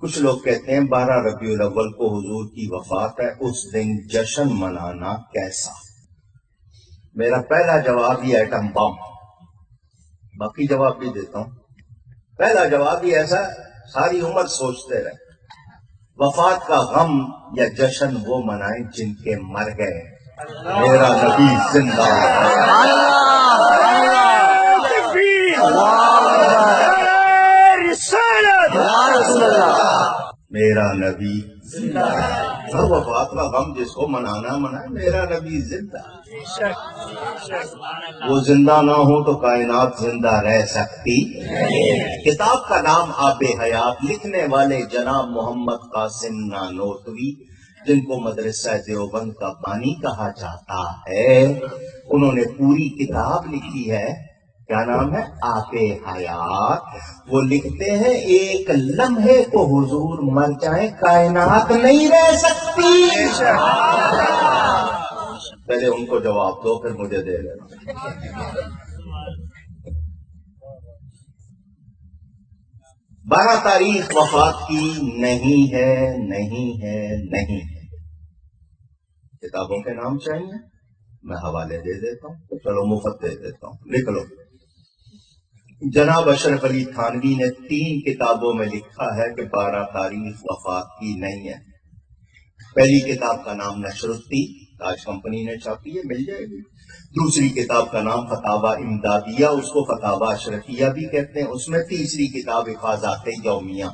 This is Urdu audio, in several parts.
کچھ لوگ کہتے ہیں 12 ربیع الاول کو حضور کی وفات ہے، اس دن جشن منانا کیسا؟ میرا پہلا جواب یہ ایٹم بم، باقی جواب بھی دیتا ہوں۔ پہلا جواب ہی ایسا، ساری عمر سوچتے رہے، وفات کا غم یا جشن وہ منائیں جن کے مر گئے، میرا نبی زندہ میرا نبی زندہ ہے۔ وفات کا غم جس کو منانا منائے، میرا نبی زندہ ہے۔ وہ زندہ نہ ہو تو کائنات زندہ رہ سکتی۔ کتاب کا نام آب حیات، لکھنے والے جناب محمد قاسم نانوتوی، جن کو مدرسہ دیوبند کا بانی کہا جاتا ہے، انہوں نے پوری کتاب لکھی ہے، کیا نام ہے؟ آب حیات۔ وہ لکھتے ہیں ایک لمحے کو حضور مر جائیں کائنات نہیں رہ سکتی۔ پہلے ان کو جواب دو، پھر مجھے دے لینا۔ 12 تاریخ وفات کی نہیں ہے، نہیں ہے، نہیں ہے۔ کتابوں کے نام چاہیے، میں حوالے دے دیتا ہوں، چلو مفت دے دیتا ہوں، لکھ لو۔ جناب اشرف علی تھانوی نے 3 کتابوں میں لکھا ہے کہ 12 تاریخ وفات کی نہیں ہے۔ پہلی کتاب کا نام نشر الدین، تاج کمپنی نے چھاپی ہے، مل جائے گی۔ دوسری کتاب کا نام فتاوی امدادیہ، اس کو فتاوی اشرفیہ بھی کہتے ہیں، اس میں تیسری کتاب حفاظات یومیہ۔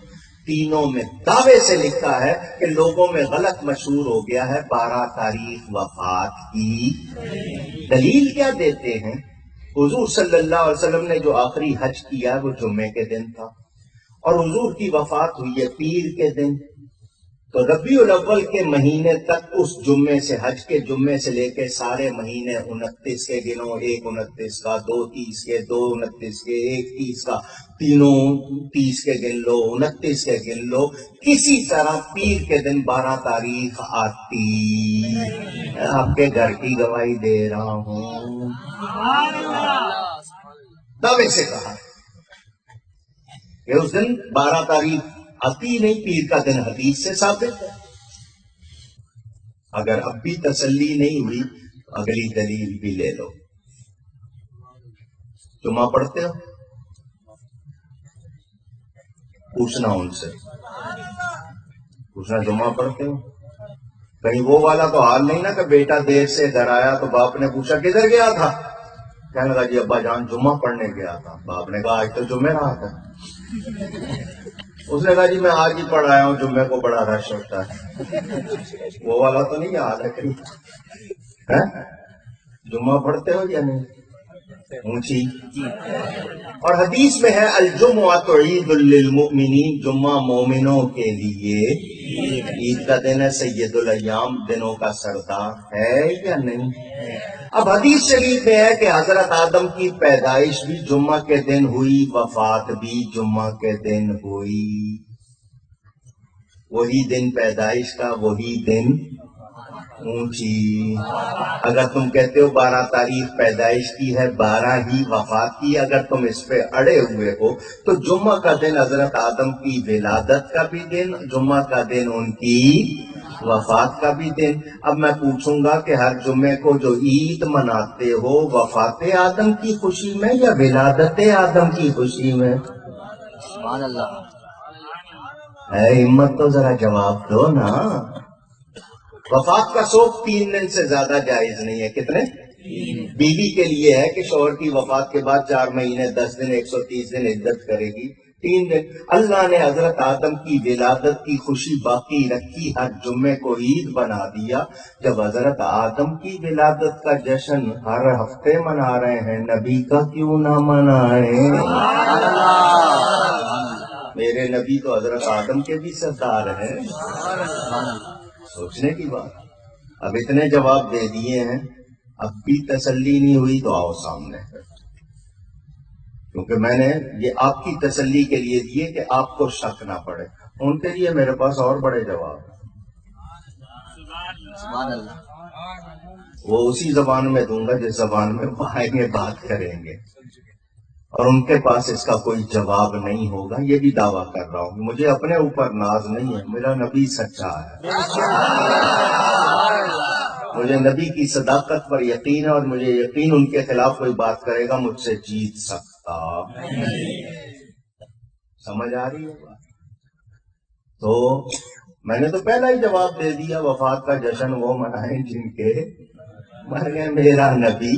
تینوں میں دعوے سے لکھا ہے کہ لوگوں میں غلط مشہور ہو گیا ہے 12 تاریخ وفات کی۔ دلیل کیا دیتے ہیں؟ حضور صلی اللہ علیہ وسلم نے جو آخری حج کیا وہ جمعے کے دن تھا، اور حضور کی وفات ہوئی ہے پیر کے دن، تو ربیع الاول کے مہینے تک اس جمعے سے، حج کے جمعے سے لے کے سارے مہینے 29 کے گنو، 1 29 کا، 2 30 کے، 2 29 کے، 1 30 کا، تینوں 30 کے گن لو، 29 کے گن لو، کسی طرح پیر کے دن 12 تاریخ آتی۔ آپ کے گھر کی گواہی دے رہا ہوں، دعوے سے کہا کہ اس دن 12 تاریخ آتی نہیں، پیر کا دن حدیث سے ثابت ہے۔ اگر اب بھی تسلی نہیں ہوئی اگلی دلیل بھی لے لو۔ جمعہ پڑھتے ہو؟ پوچھنا ان سے، پوچھنا جمعہ پڑھتے ہو؟ کہیں وہ والا تو حال نہیں نا کہ بیٹا دیر سے گھر آیا تو باپ نے پوچھا کدھر گیا تھا، کہنے لگا جی ابا جان جمعہ پڑھنے گیا تھا۔ باپ نے کہا آج تو جمعہ رات ہے۔ اس نے کہا جی میں آج ہی پڑھ آیا ہوں، جمعے کو بڑا رش ہوتا ہے۔ وہ والا تو نہیں یاد ہے کہیں؟ جمعہ پڑھتے ہو یا نہیں؟ اونچی۔ اور حدیث میں ہے الجمعۃ عید للمؤمنین، جمعہ مومنوں کے لیے عید کا دن ہے، سید الایام، دنوں کا سردار ہے یا نہیں؟ اب حدیث شریف میں ہے کہ حضرت آدم کی پیدائش بھی جمعہ کے دن ہوئی، وفات بھی جمعہ کے دن ہوئی۔ وہی دن پیدائش کا، وہی دن اونچی۔ اگر تم کہتے ہو 12 تاریخ پیدائش کی ہے، 12 ہی وفات کی، اگر تم اس پہ اڑے ہوئے ہو تو جمعہ کا دن حضرت آدم کی ولادت کا بھی دن، جمعہ کا دن ان کی وفات کا بھی دن۔ اب میں پوچھوں گا کہ ہر جمعے کو جو عید مناتے ہو، وفات آدم کی خوشی میں یا ولادت آدم کی خوشی میں؟ سبحان اللہ۔ اے ہمت تو ذرا جواب دو نا۔ وفات کا سوگ 3 دن سے زیادہ جائز نہیں ہے۔ کتنے؟ بیوی کے لیے ہے کہ شوہر کی وفات کے بعد 4 مہینے 10 دن 130 دن عدت کرے گی، 3 دن۔ اللہ نے حضرت آدم کی ولادت کی خوشی باقی رکھی، ہر جمعے کو عید بنا دیا۔ جب حضرت آدم کی ولادت کا جشن ہر ہفتے منا رہے ہیں، نبی کا کیوں نہ منائیں؟ میرے نبی تو حضرت آدم کے بھی سردار ہیں، سوچنے کی بات۔ اب اتنے جواب دے دیے ہیں، اب بھی تسلی نہیں ہوئی تو آؤ سامنے، کیونکہ میں نے یہ آپ کی تسلی کے لیے دیے کہ آپ کو شک نہ پڑے۔ ان کے لیے میرے پاس اور بڑے جواب ہیں، سبحان اللہ۔ وہ اسی زبان میں دوں گا جس زبان میں وہ آئیں گے بات کریں گے۔ اور ان کے پاس اس کا کوئی جواب نہیں ہوگا، یہ بھی دعویٰ کر رہا ہوں. مجھے اپنے اوپر ناز نہیں ہے، میرا نبی سچا ہے، مجھے نبی کی صداقت پر یقین ہے، اور مجھے یقین ان کے خلاف کوئی بات کرے گا مجھ سے جیت سکتا. سمجھ آ رہی ہے بات؟ تو میں نے تو پہلا ہی جواب دے دیا، وفات کا جشن وہ منائیں جن کے مر گئے میرا نبی